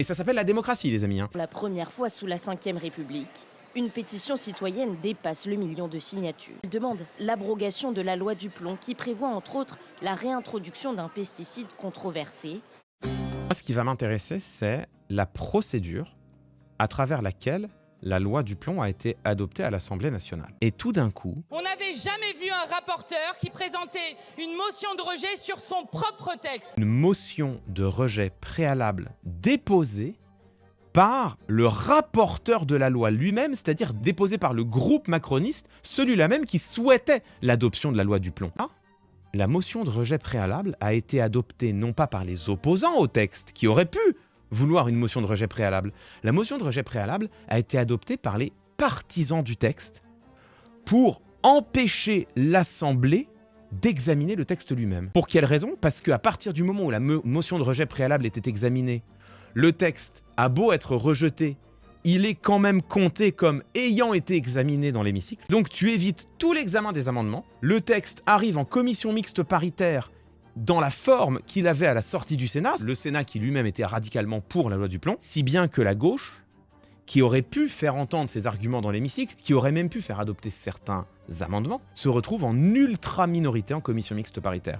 Et ça s'appelle la démocratie, les amis. Pour la première fois sous la Ve République, une pétition citoyenne dépasse le million de signatures. Elle demande l'abrogation de la loi du plomb qui prévoit entre autres la réintroduction d'un pesticide controversé. Moi, ce qui va m'intéresser, c'est la procédure à travers laquelle la loi du plomb a été adoptée à l'Assemblée nationale. Et tout d'un coup, On n'avait jamais vu un rapporteur qui présentait une motion de rejet sur son propre texte. une motion de rejet préalable déposée par le rapporteur de la loi lui-même, c'est-à-dire déposée par le groupe macroniste, celui-là même qui souhaitait l'adoption de la loi du plomb. Ah, la motion de rejet préalable a été adoptée non pas par les opposants au texte, qui auraient pu vouloir une motion de rejet préalable. La motion de rejet préalable a été adoptée par les partisans du texte pour empêcher l'Assemblée d'examiner le texte lui-même. Pour quelle raison? Parce qu'à partir du moment où la motion de rejet préalable était examinée, le texte a beau être rejeté, il est quand même compté comme ayant été examiné dans l'hémicycle. Donc tu évites tout l'examen des amendements. Le texte arrive en commission mixte paritaire dans la forme qu'il avait à la sortie du Sénat. Le Sénat qui lui-même était radicalement pour la loi du plomb, si bien que la gauche, qui aurait pu faire entendre ses arguments dans l'hémicycle, qui aurait même pu faire adopter certains amendements, se retrouve en ultra minorité en commission mixte paritaire.